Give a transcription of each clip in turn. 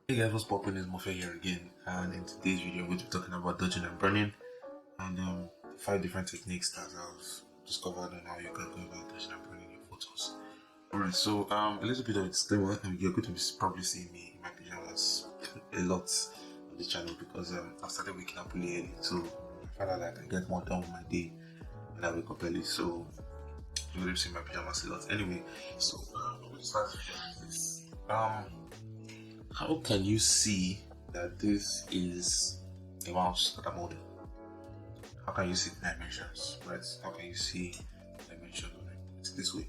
Hey guys, what's poppin'? It's Mofia here again, and in today's video, I'm going to be talking about dodging and burning, and 5 different techniques that I've discovered on how you can go about dodging and burning your photos. Alright, so a little bit of a disclaimer, and you're going to be probably seeing me in my pajamas a lot on the channel because I started waking up really early, so I find out that I get more done with my day when I wake up early. So you're going to see my pajamas a lot. Anyway, so I'm going to start with this. How can you see that this is a mouse that I'm holding? How can you see the dimensions, right? How can you see the dimensions of it? It's this way.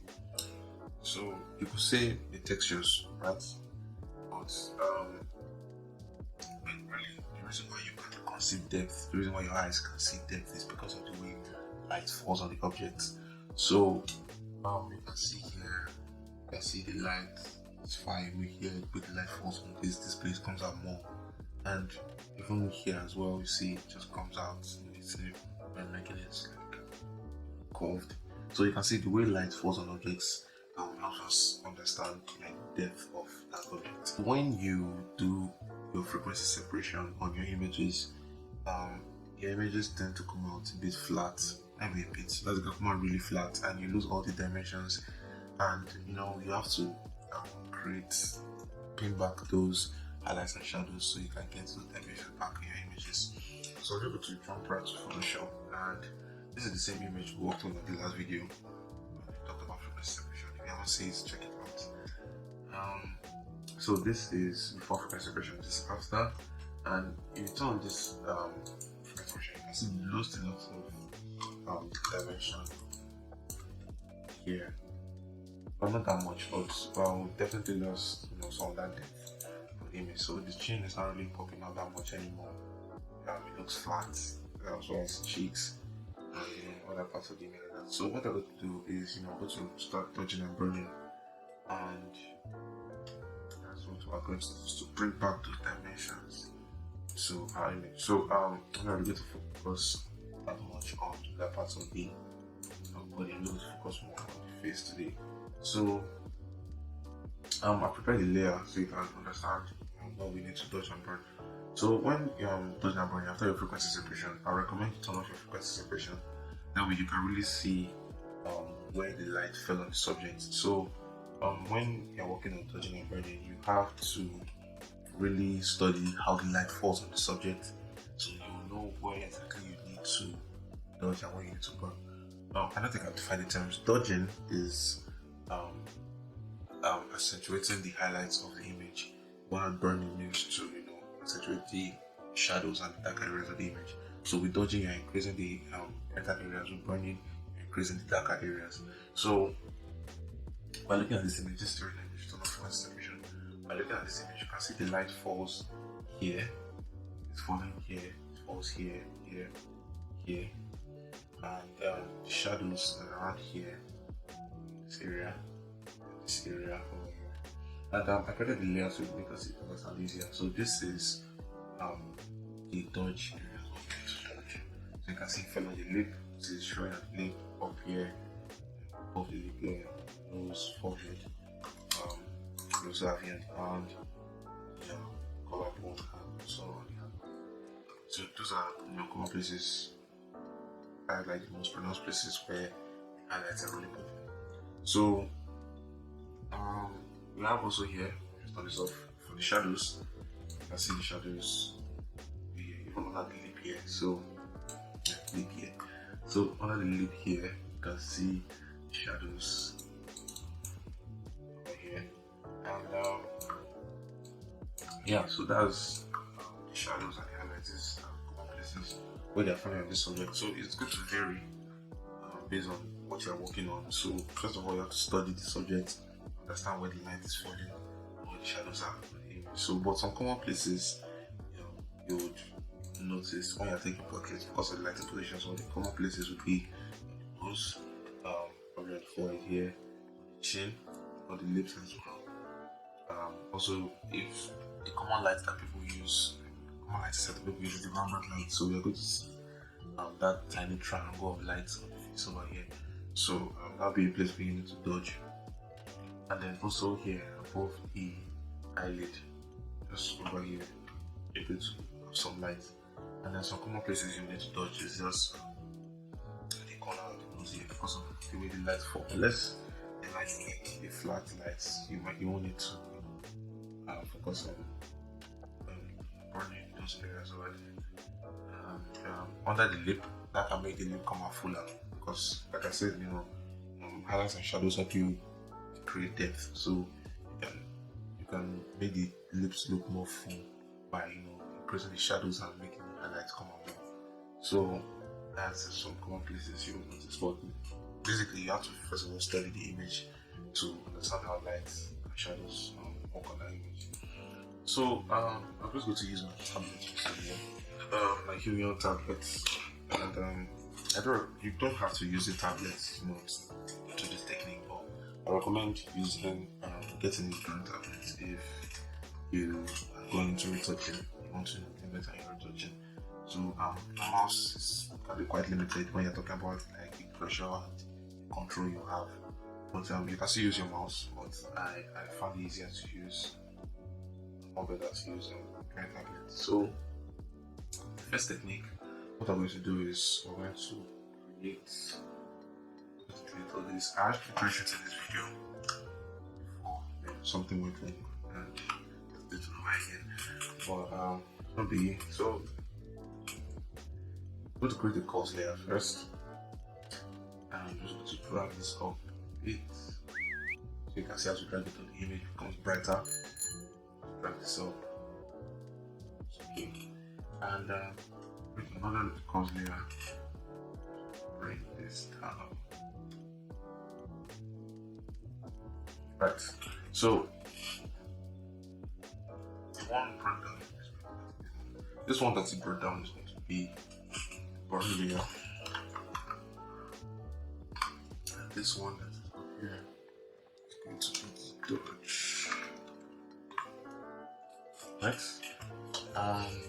So you could say the textures, right? But really, the reason why you can conceive depth, the reason why your eyes can see depth is because of the way light falls on the object. So you can see here, you can see the light is far away here, but the light falls on this place comes out more. And even here as well, you see it just comes out when making it like curved. So you can see the way light falls on objects helps us understand like depth of that object. When you do your frequency separation on your images, your images tend to come out a bit flat, maybe a bit. That's gonna come out really flat, and you lose all the dimensions. And you have to pin back those highlights and shadows so you can get those dimensions back in your images. So we're able to jump right to Photoshop, and this is the same image we worked on in the last video. We talked about frequency separation. If you haven't seen it, check it out. So this is before frequency separation, this is after, and if you turn on this frequency separation, you can see we lost a lot of dimension here. Well, not that much, but definitely lost some of that depth of the image. So the chin is not really popping out that much anymore. It looks flat, as well as cheeks and other parts of the image like that. So what I'm going to do is go to start dodging and burning, and that's what we're going to do, to bring back those dimensions to our image. So I'm not going to focus that much on that part of the body. I'm going to focus more on the face today. So I prepared the layer so you can understand what we need to dodge and burn. So when dodging and burning after your frequency separation, I recommend you turn off your frequency separation. That way you can really see where the light fell on the subject. So when you're working on dodging and burning, you have to really study how the light falls on the subject, so you know where exactly you need to dodge and where you need to burn. I don't think I've defined the terms. Dodging is accentuating the highlights of the image, while burning means to accentuate the shadows and the dark areas of the image. So with dodging, you're increasing the brighter areas. With burning, you're increasing the darker areas. So by looking at this image, this is the image, turn off frequency separation. By looking at this image, you can see the light falls here, it's falling here, it falls here, here, here, and the shadows are around here, this area over here. And I created the layer so it makes it understand easier. So this is the dodge area of the dodge. So you can see it fell on the lip. This is showing at the lip up here, above the lip here, nose, forehead. You also have here on the hand, collarbone, and so on the hand. So those are common places. I like the most pronounced places where highlights are really good. So we have also here, just turn this off, for the shadows. You can see the shadows even under the lip here. So lip here. So under the lip here, you can see the shadows over here. And so that's the shadows and the highlights, common places where they're falling on this subject. So it's good to vary based on what you're working on. So first of all, you have to study the subject, understand where the light is falling, where the shadows are on the image. So, but some common places, you would notice when you're taking portraits because of the lighting position. So the common places would be nose, probably on the forehead here, on the chin, or the lips as well. Also, if the common light that people use, common light set that people use is the round light. So we're going to see that tiny triangle of light on the face over here. So that'll be a place where you need to dodge. And then also here above the eyelid, just over here, a bit of sunlight. And then some common places you need to dodge is just the corner of the nose here because of the way the lights fall. Unless the light make the flat lights, you won't need to focus on burning those areas over there. And under the lip, that can make the lip come out fuller because, like I said, highlights and shadows help you create depth. So you can make the lips look more full by increasing the shadows and making the highlights come out more. So that's some common places you will notice. But basically, you have to first of all study the image to understand how lights and shadows work on that image. So I'm just going to use my tablet here, my Helion tablet, and you don't have to use the tablet, to this technique, but I recommend using getting a brand tablet if you are going into retouching, you want to implement your retouching. So the mouse can be quite limited when you're talking about like the pressure and control you have. But you can still use your mouse, but I found it easier to use, more better to use brand tablet. So the first technique, what I'm going to do is we're going to create all this. I actually created this video before something went wrong and did it over again. But not be so. I'm going to create a course layer first, and I'm just going to drag this up a bit. So you can see as we drag it on the image, it becomes brighter. Drag this up. Okay. And with another course layer, bring this down. Right, so this one that's brought down is going to be burn layer, and this one that's up here is going to be dodge. Right, and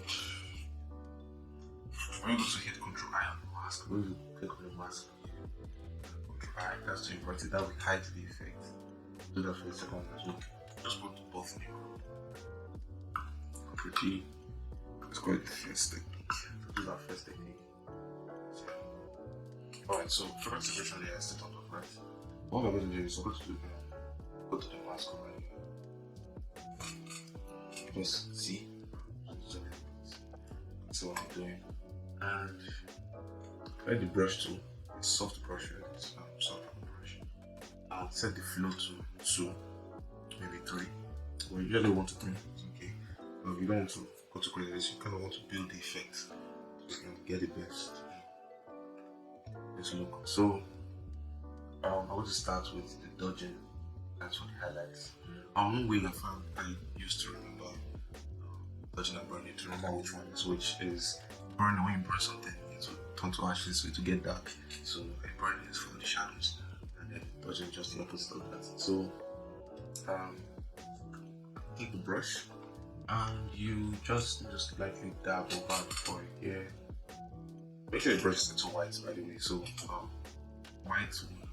we're going to hit Control I on the mask. We're going to click on the mask here. Control I, that's to invert it. That will hide the effect. Do that for a second as well. Just put both in pretty. Let's call it the first technique. Do that first technique. Alright, so current separation layer is set on top, right? What we're going to do is we're going to go to the mask over here. Just see. See what I'm doing. And try the brush tool. It's soft brush, right? It's soft brush. I'll set the flow to 2, maybe 3. We usually 1 to 3, it's okay. But if you don't want to go to crazy, you kind of want to build the effect so you can get the best look. So I'm going to start with the dodging. That's for the highlights. One way I used to remember dodging and burning, to remember which one is which, is burning. When you burn something, it will turn to ashes, so it will get dark. So burning is for the shadows, and then dodging just the opposite of that. So take the brush and you just lightly dab over the forehead here. Make sure the brush is into white, by the way. So white will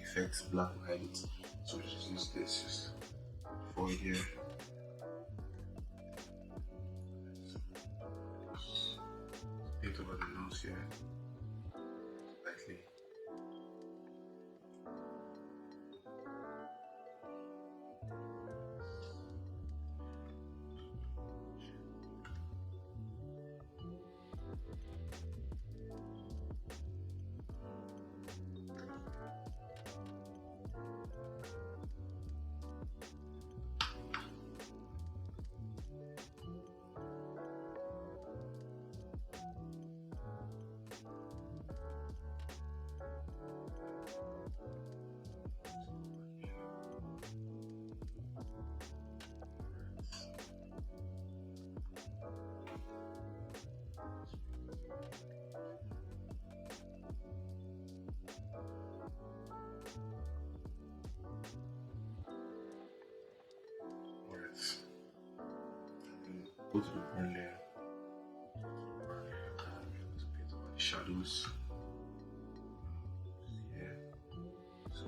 effect, black will hide it. So just use this, just forehead here. Paint over the nose here, lightly. Go to the burn layer. To paint over the shadows. Here. So,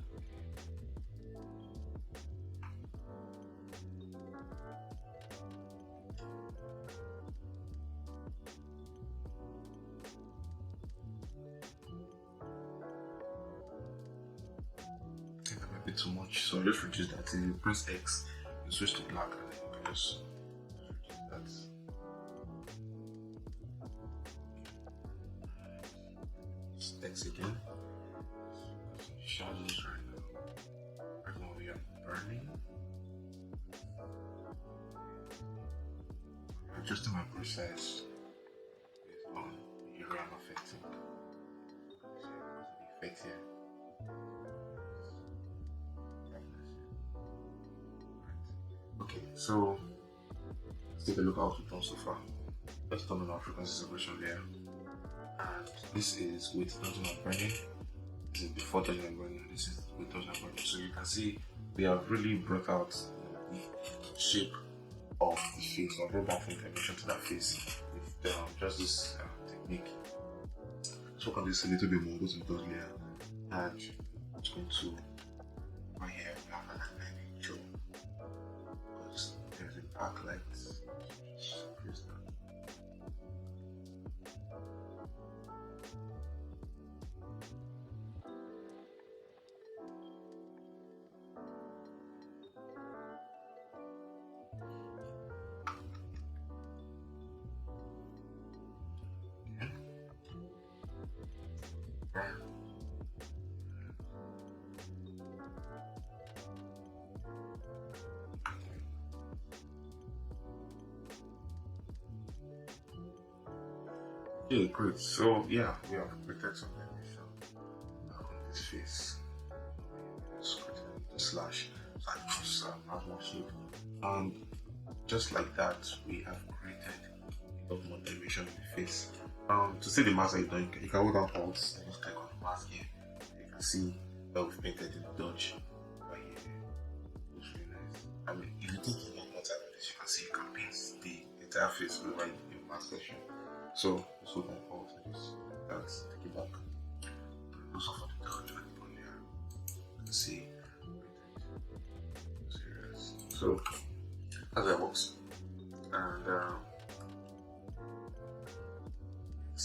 a bit too much, so I just reduce that. If you press X, you switch to black, and then you can just reduce that. Just X again. Shadows right now. Right now we are burning. Adjusting my brush size based on the area I'm affecting. So the effect here. Okay, so let's take a look at what we've done so far. Let's turn on our frequency separation layer. And this is with dodging and burning. This is before dodging and burning. This is with dodging and burning. So you can see we have really brought out the shape of the face, or brought back information to that face with just this technique. Let's work on this a little bit more, go to the dodge layer, and it's going to right here we have an outline show because there's a backlight. Press that. Okay, great. So yeah, we have created some animation on this face. Just created the slash so I can just have more shape. And just like that, we have created a lot more animation in the face. To see the mask that you're doing, you can hold down Alt and just click on the mask here. You can see that we've painted the dodge right here. Looks really nice. I mean, if you take a lot out of this, you can see you can paint the entire face with like the mask section. So just hold down Alt and just take it back. Also for the dodge and the layer, you can see serious. So that's how it works. And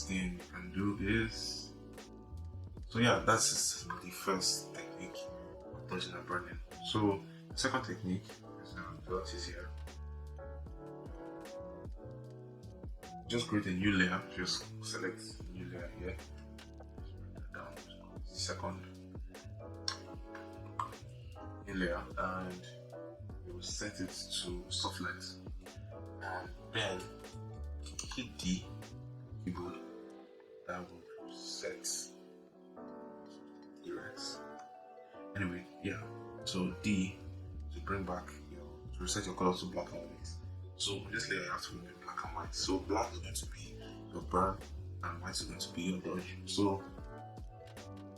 then you can do this. So yeah, that's the first technique of dodging and burning. So the second technique is dot is here. Just create a new layer. Just select a new layer here. Just bring that down. Second new layer, and we will set it to soft light. And then hit D keyboard. That will set the reds. Anyway, yeah. So D to bring back to reset your color to black and white. So this layer you have to be black and white. So black is going to be your burn and white is going to be your dodge. So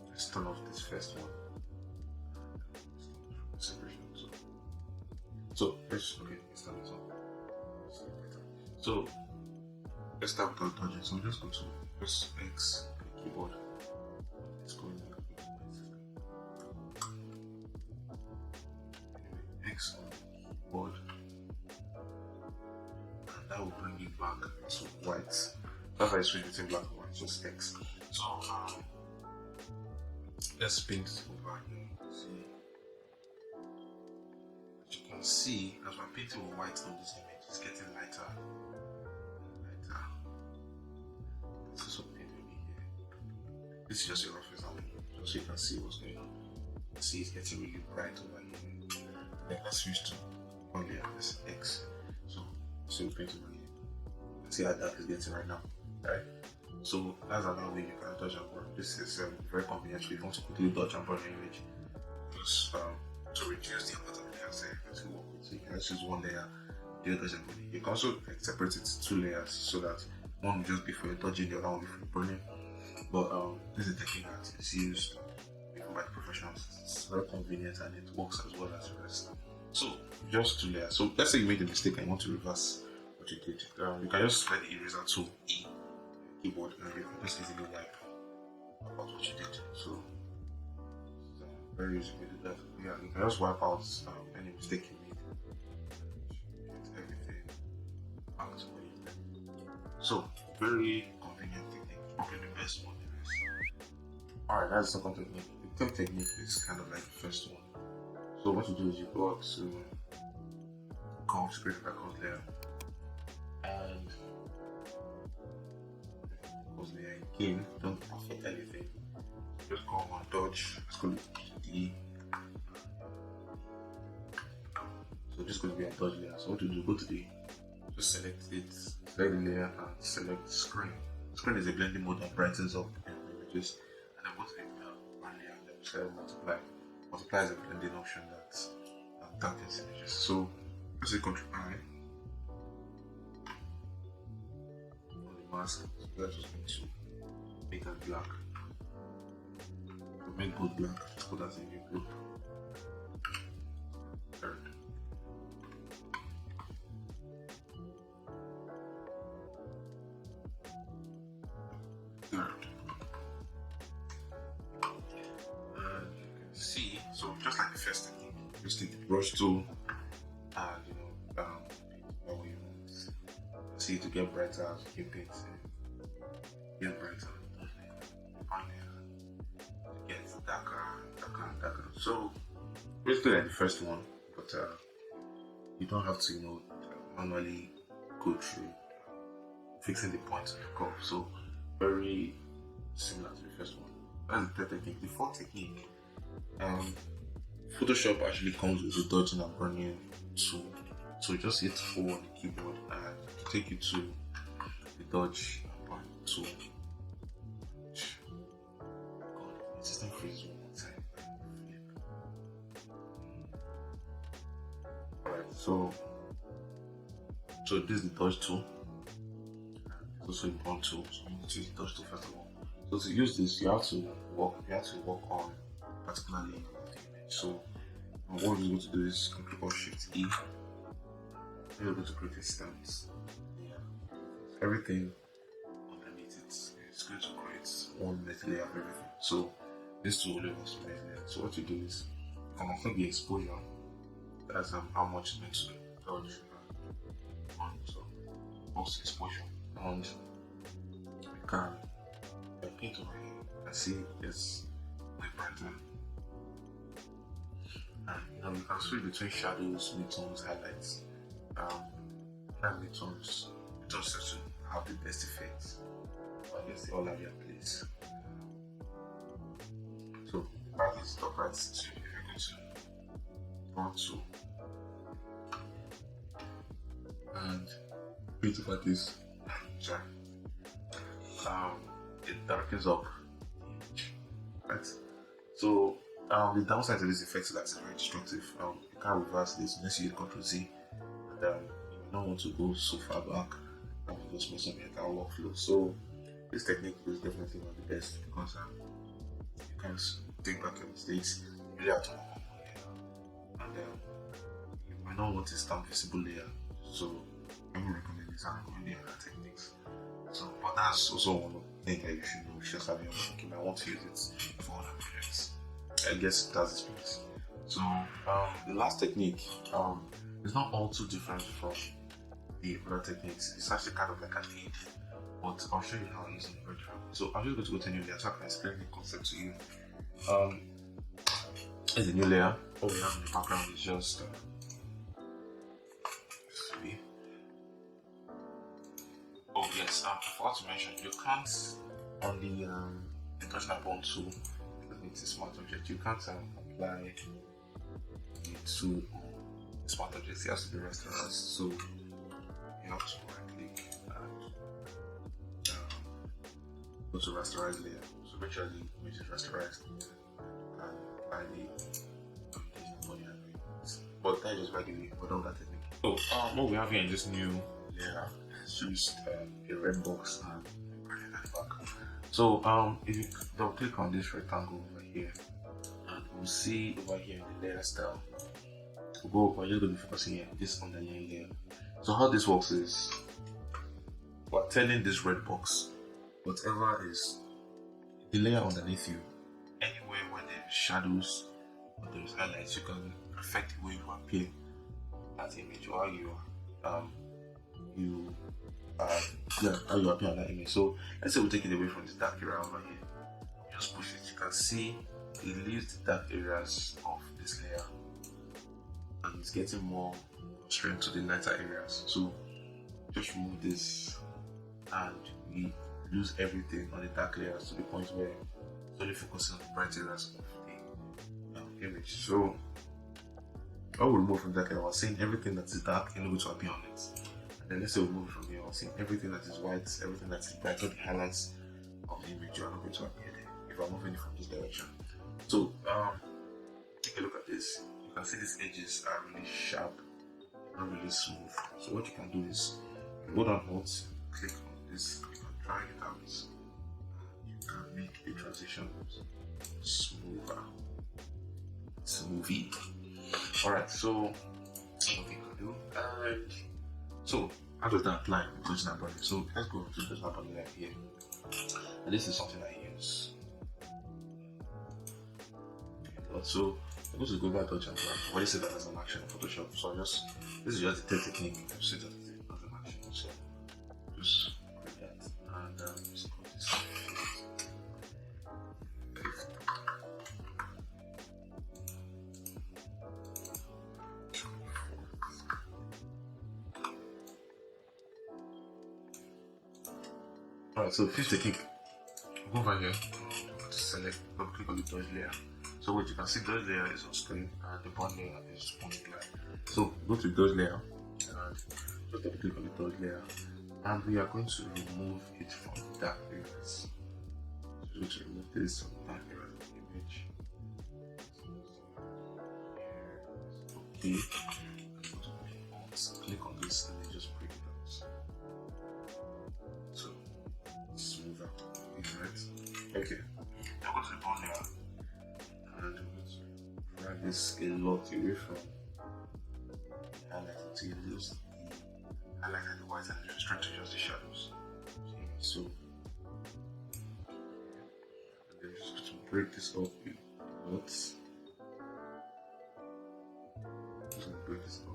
let's turn off this first one. Separation. So let's turn it on. So let's start with our dodging. So I'm just going to press X on the keyboard. It's going X on the keyboard, and that will bring it back to white. That's why I switch between black and white, just X. So let's paint over here. See, as you can see, as we're painting with white on this image, it's getting lighter and lighter. Let's also paint maybe here. This is just a rough example, just so you can see what's going on. See, it's getting really bright over here. Then let's switch to one layer, this X. So we paint over here. See how dark it's getting right now, right? So that's another way you can dodge and burn. This is very convenient if you want to quickly dodge and burn an image. Just to reduce the amount of layers that you can work with. So you can just use one layer, do dodge and burning. You can also separate it to 2 layers so that one will just be for your dodging, the other one will be for your burning. But this is a technique that is used even by the professionals. It's very convenient and it works as well as the rest. So just 2 layers. So let's say you made a mistake and you want to reverse what you did. You can just slide the eraser to E keyboard and you can just easily wipe out what you did. So it's very easy to do that. Yeah, you can just wipe out any mistake you made. Get everything back to where you did. So very convenient technique. Probably the best one there is. Alright, that's the second technique. The third technique is kind of like the first one. So what you do is you go up to curve screen background layer, and because layer again, don't affect anything. Just go on dodge. It's going to be so this is going to be a dodge layer. So what you do, go to the, just select it, select the layer, and select screen. Screen is a blending mode that brightens up images, and then go to the layer and then select multiply. Multiply is a blending option that darkens images. So let's say Control I on the mask. So that's just going to make that black. To make both black, let's put that in a new group. Third. And you can see, so just like the first technique, just take the brush tool and paint where you want. See, to get brighter as you keep painting, get brighter, and get darker, darker, and darker. So basically like the first one, but you don't have to manually go through fixing the points of the curve. So very similar to the first one. That's the third technique. The fourth technique, Photoshop actually comes with a dodging and burning tool. So just hit 4 on the keyboard and take you to the dodge and burn tool. God, the system freezes one more time. Alright, so this is the dodge tool. It's also a burn tool. So I'm going to use the dodge tool first of all. So to use this, you have to work on particularly the image. So what we're going to do is click on Shift E. We're going to create a stance. Everything underneath it is going to create one net layer of everything. So this tool will also net layer. So what you do is you can affect the exposure. That's how much it's meant to dodge on. So also exposure, and you can paint over here. I see it's like brighter. And you can switch between shadows, midtones, highlights. Midtones to have the best effects. I guess they all have their place. So right is top right. So if you go to burn tool and paint over this, sorry. It darkens up the image, right? So the downside to this effect is that it's very destructive. You can't reverse this unless you hit Ctrl Z, and you may not want to go so far back and just mess up your entire workflow. So this technique is definitely one of the best because you can take back your mistakes. You really have to work on one layer, and you might not want a stamp visible layer. So I would recommend this and recommend the other techniques. So, but that's also one of the things that you should know. You should just have your thinking. I want to use it for other projects. I guess that's the space. So the last technique is not all too different from the other techniques. It's actually kind of like an aid, but I'll show you how I use it very different. So I'm just going to go to a new layer so I can explain the concept to you. It's a new layer. All we have in the background is just oh yes, I forgot to mention you can't on the international bond tool, because it's a smart object, you can't apply the tool on smart objects. It has to be rasterized. So you have to right click and go to rasterize layer. So make sure the image is rasterized and apply the body and but that is just regularly without that technique. So what we have here in this new layer is just a red box and a gradient at the back. So if you double click on this rectangle over here, and we'll see over here in the layer style, we'll go over, you're going to be focusing here, this underlying layer. So how this works is we're telling this red box, whatever is the layer underneath you, anywhere where there's shadows or there's highlights, you can affect the way you appear that image or how you how you appear on that image. So let's say we take it away from this dark area over here, just push it. You can see it leaves the dark areas of this layer and it's getting more strength to the lighter areas. So just remove this and we lose everything on the dark layers to the point where it's only focusing on the bright areas of the image. So I will remove from that, I was saying everything that is dark and going to appear on it. And then let's say we move from here, I was saying everything that is white, everything that is bright, all the highlights of the image are not going to appear there if I'm moving it from this direction. So take a look at this. You can see these edges are really sharp, not really smooth. So what you can do is go down Alt, click on this, you can drag it out, you can make the transition smoother, smoothie. Alright, so that's what we can do. And so how does that apply to Dodge Bunny? So let's go to Dodge Bunny right here. And this is something I use. So I'm going to go back to Dodge Bunny. I already said that as an action in Photoshop. So this is just the technique. I've said that as an action. So just grab that and just go this. Alright, so fifth technique. Go over here, select, click on the dodge layer. So what you can see, dodge layer is on screen and the bond layer is on the line. So go to dodge layer and just double click on the dodge layer, and we are going to remove it from the dark areas. So we're going to remove this from the dark areas of the image. Okay. Click on this and then just break it out. So smoother, right? Okay. Now go to the bond layer and we're going to drag this a lot away from highlighting to use the highlight and the white and just trying to adjust the shadows. Okay, so and then just going to break this up with dots. Just going to break this up.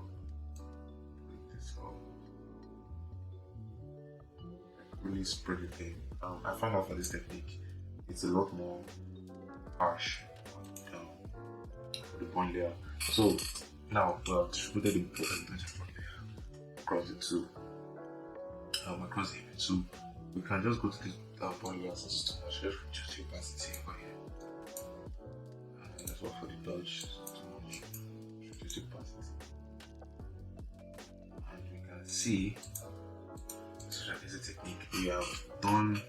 Really spread the thing. I found out for this technique, it's a lot more harsh for the point layer. So now I've distributed the point layer across the two, across the image. So we can just go to the point layer since it's too much. Just reduce the opacity over here. And that's what for the dodge. Too much. Reduce the opacity. And we can see this is a technique. We have done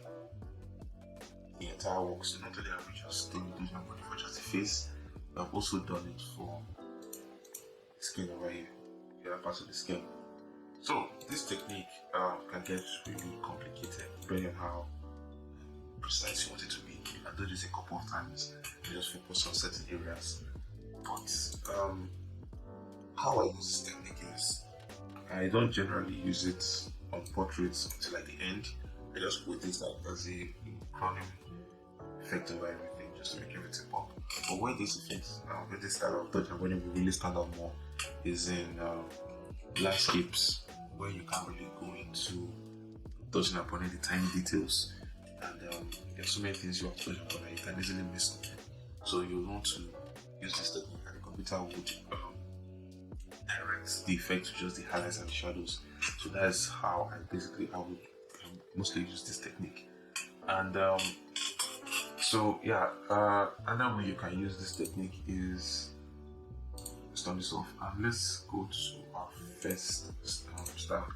the entire work, so not only have we just done the body for just the face, we have also done it for the skin over here, the other parts of the skin. So this technique can get really complicated depending on how precise you want it to be. You can do this a couple of times and just focus on certain areas. But how I use this technique is I don't generally use it on portraits until like the end. I just put this like as a crowning effect over everything just to make everything pop. But where this effect, where this style of Dodge when it will really stand out more is in landscapes where you can't really go into touching upon any tiny details, and there's so many things you have to touch upon that you can easily miss something. So you want to use this technique and the computer would direct the effect to just the highlights and the shadows. So that's how I would mostly use this technique. And so yeah, another way you can use this technique is turn this off, and let's go to our first style.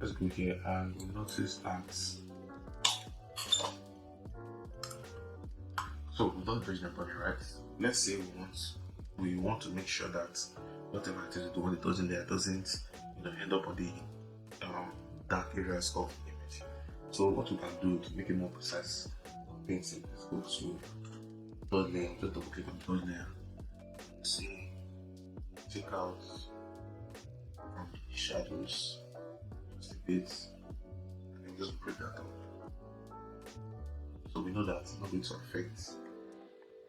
Let's go here and we'll notice that so we've done Bridging Bunny, right? Let's say we want to make sure that whatever it is we do when it doesn't there doesn't end up on the dark areas of the image. So what we can do to make it more precise on painting is go to dot layer, just double click on dot layer, see, take out from the shadows just a bit, and then just break that up. So we know that it's not going to affect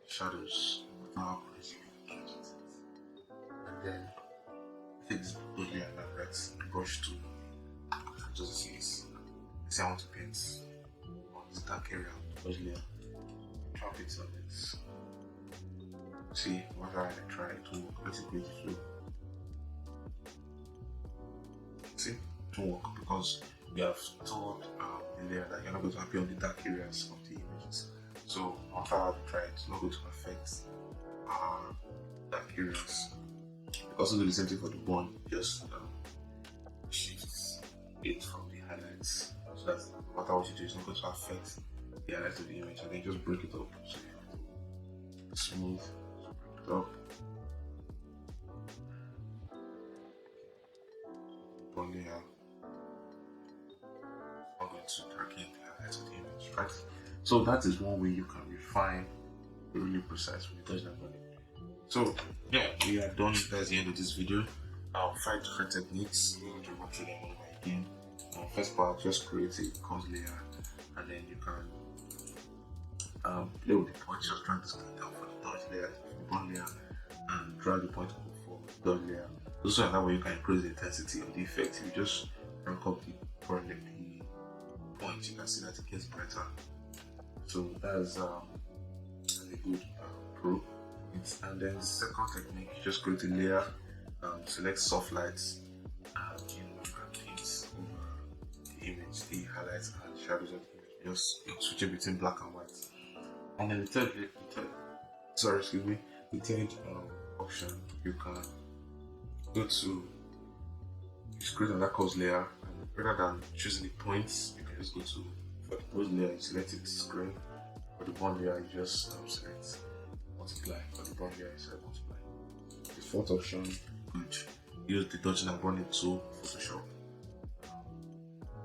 shadows without and then take this dot layer and let's brush to just see this. Say I want to paint on this dark area, dodge layer, trap it on it. See, whatever I try to let it go flow. affecting to work, because we have told the layer that you're not going to appear on the dark areas of the images. So after I tried, it's not going to affect dark areas. You also do the same thing for the bond, just shifts it from the highlights, so that no matter what you do, it's not going to affect the highlights of the image, and then just break it up. So you have to smooth, break it up. One layer, I'm going to darken the highlights of the image, right? So that is one way you can refine really precise when you're touching body. So yeah, we are done. That's the end of this video. 5 different techniques. We're going to go through them one by again. First part, just create a cause layer, and then you can play with the points. Just drag the screen down for the dodge layer, the bond layer, and drag the point up for the dodge layer. Also, another way you can increase the intensity of the effect. If you just rank up the point, you can see that it gets brighter. So that's a good pro. And then the second technique, you just create a layer, select soft lights, and paint over the image, the highlights and shadows of the image. Just switch it between black and white. And then the third option, you can go to just create another cause layer, and rather than choosing the points, you can just go to, for the pose layer, you select it screen. For the bond layer, you just select multiply. For the bond layer, you select multiply. The fourth option, good. Use the dodging and burning tool, Photoshop.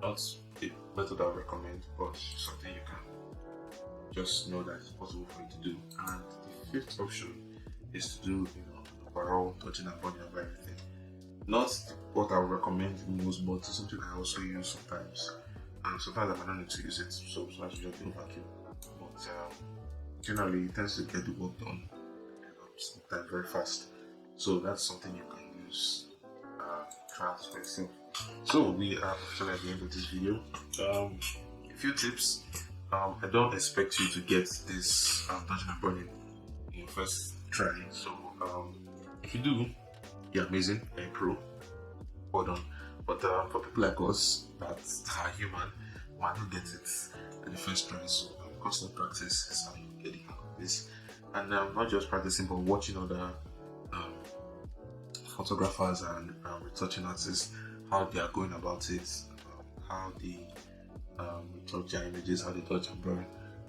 Not the method I would recommend, but something you can just know that it's possible for you to do. And the fifth option is to do overall dodging and burning of everything. Not what I would recommend most, but it's something I also use sometimes. And sometimes I might not need to use it, so sometimes you just do vacuum. But generally, it tends to get the work done sometimes very fast. So that's something you can use. Try out for yourself. So we are actually at the end of this video. A few tips. I don't expect you to get this dodging and burning in your first try. So if you do, you're amazing, you're a pro, well done. But for people like us that are human, might not get it at the first try. So constant practice is how you get the hang of this. And not just practicing, but watching other photographers and retouching artists, how they are going about it, how they retouch their images, how they touch and burn.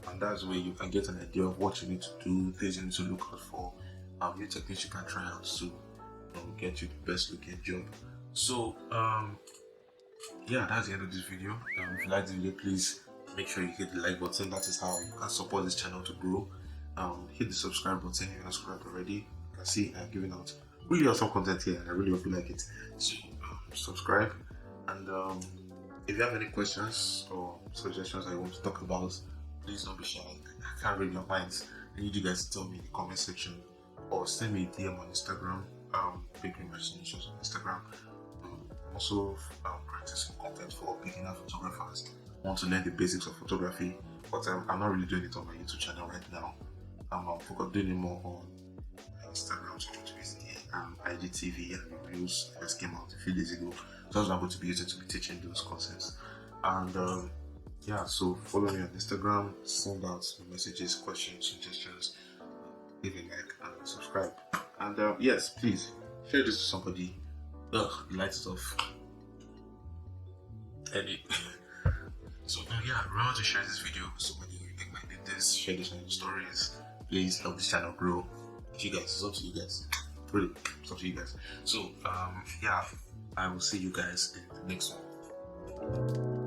And that's where you can get an idea of what you need to do, things you need to look out for, new techniques you can try out to get you the best looking job. So yeah, that's the end of this video. If you like the video, please make sure you hit the like button. That is how you can support this channel to grow. Hit the subscribe button if you're not subscribed already. You can see I'm giving out really awesome content here, and I really hope you like it. So subscribe, and if you have any questions or suggestions that you want to talk about, please don't be shy. I can't read your minds. I need you guys to tell me in the comment section, or send me a DM on Instagram. Big Imaginations on Instagram. Also practicing content for beginner photographers. I want to learn the basics of photography, but I'm not really doing it on my YouTube channel right now. I'm doing it more on Instagram, so IGTV and reviews first came out a few days ago. So I'm going to be using to be teaching those concepts. And yeah, so follow me on Instagram, send out messages, questions, suggestions, leave a like and subscribe. And yes, please share this to somebody. The lights off. Edit. So yeah, remember to share this video. Somebody you think might need this. Share this on your stories. Please help this channel grow. You guys, it's up to you guys. Really, it's up to you guys. So yeah, I will see you guys in the next one.